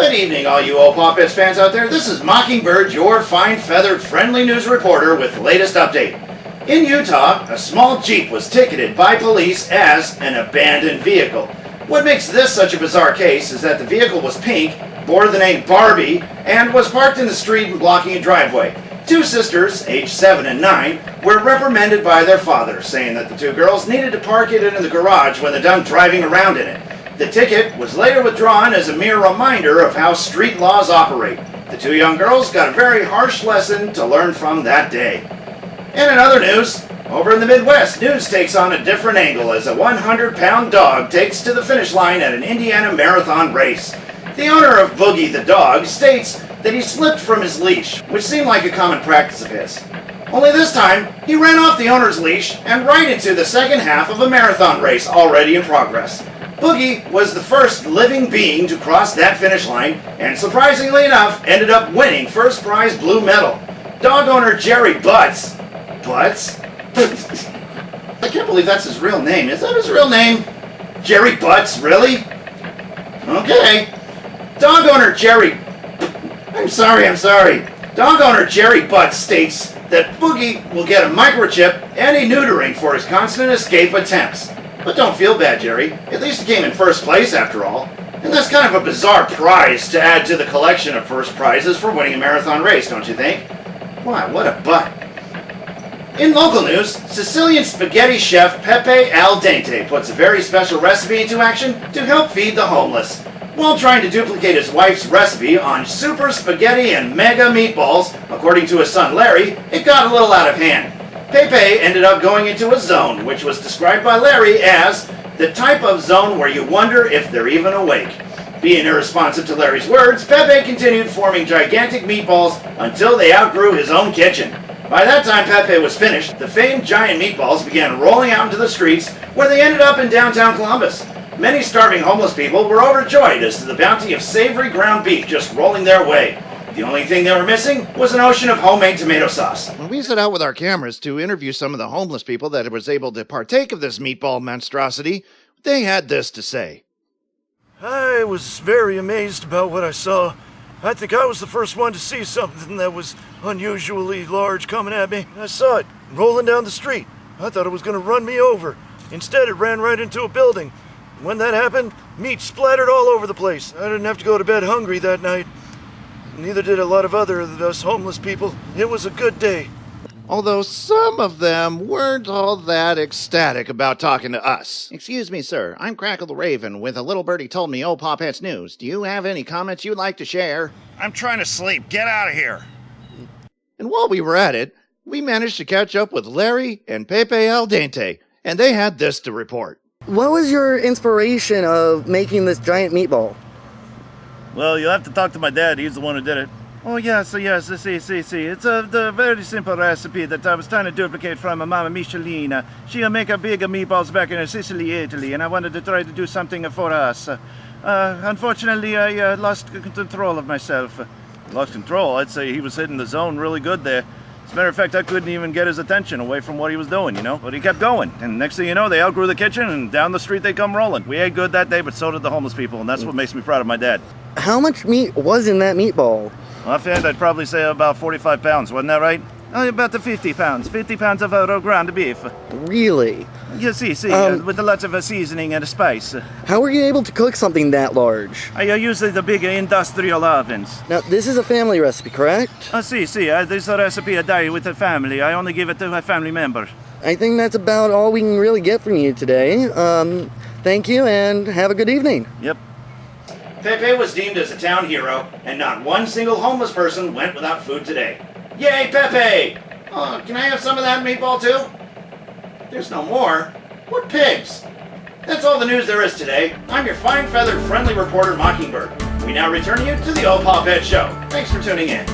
Good evening, all you old Pawpets fans out there. This is Mockingbird, your fine-feathered, friendly news reporter with the latest update. In Utah, a small Jeep was ticketed by police as an abandoned vehicle. What makes this such a bizarre case is that the vehicle was pink, bore the name Barbie, and was parked in the street and blocking a driveway. Two sisters, aged 7 and 9, were reprimanded by their father, saying that the two girls needed to park it in the garage when they're done driving around in it. The ticket was later withdrawn as a mere reminder of how street laws operate. The two young girls got a very harsh lesson to learn from that day. And in other news, over in the Midwest, news takes on a different angle as a 100-pound dog takes to the finish line at an Indiana marathon race. The owner of Boogie the dog states that he slipped from his leash, which seemed like a common practice of his. Only this time, he ran off the owner's leash and right into the second half of a marathon race already in progress. Boogie was the first living being to cross that finish line and, surprisingly enough, ended up winning first prize blue medal. Dog owner Jerry Butts? I can't believe that's his real name. Is that his real name? Jerry Butts, really? Okay. Dog owner Jerry... I'm sorry. Dog owner Jerry Butts states that Boogie will get a microchip and a neutering for his constant escape attempts. But don't feel bad, Jerry. At least he came in first place, after all. And that's kind of a bizarre prize to add to the collection of first prizes for winning a marathon race, don't you think? Wow, what a butt. In local news, Sicilian spaghetti chef Pepe Aldente puts a very special recipe into action to help feed the homeless. While trying to duplicate his wife's recipe on super spaghetti and mega meatballs, according to his son Larry, it got a little out of hand. Pepe ended up going into a zone, which was described by Larry as the type of zone where you wonder if they're even awake. Being irresponsive to Larry's words, Pepe continued forming gigantic meatballs until they outgrew his own kitchen. By that time Pepe was finished, the famed Giant Meatballs began rolling out into the streets, where they ended up in downtown Columbus. Many starving homeless people were overjoyed as to the bounty of savory ground beef just rolling their way. The only thing they were missing was an ocean of homemade tomato sauce. When we set out with our cameras to interview some of the homeless people that was able to partake of this meatball monstrosity, they had this to say. I was very amazed about what I saw. I think I was the first one to see something that was unusually large coming at me. I saw it rolling down the street. I thought it was going to run me over. Instead, it ran right into a building. When that happened, meat splattered all over the place. I didn't have to go to bed hungry that night. Neither did a lot of us homeless people. It was a good day. Although some of them weren't all that ecstatic about talking to us. Excuse me, sir. I'm Crackle the Raven with a Little Birdy Told Me Old Pawpets News. Do you have any comments you'd like to share? I'm trying to sleep. Get out of here. And while we were at it, we managed to catch up with Larry and Pepe Aldente, and they had this to report. What was your inspiration of making this giant meatball? Well, you'll have to talk to my dad. He's the one who did it. Oh, yes. See. It's the very simple recipe that I was trying to duplicate from my mama Michelina. She'll make a big meatballs back in Sicily, Italy, and I wanted to try to do something for us. Unfortunately, I lost control of myself. Lost control? I'd say he was hitting the zone really good there. As a matter of fact, I couldn't even get his attention away from what he was doing, But he kept going. And next thing you know, they outgrew the kitchen, and down the street they come rolling. We ate good that day, but so did the homeless people, and that's what makes me proud of my dad. How much meat was in that meatball? Offhand, I'd probably say about 45 pounds, wasn't that right? About the 50 pounds. 50 pounds of ground beef. Really? You see, with lots of seasoning and spice. How were you able to cook something that large? I use the big industrial ovens. Now, this is a family recipe, correct? This is a recipe I die with a family. I only give it to a family member. I think that's about all we can really get from you today. Thank you, and have a good evening. Yep. Pepe was deemed as a town hero, and not one single homeless person went without food today. Yay, Pepe! Oh, can I have some of that meatball too? There's no more. What pigs? That's all the news there is today. I'm your fine-feathered, friendly reporter, Mockingbird. We now return you to the Old Pawpet Show. Thanks for tuning in.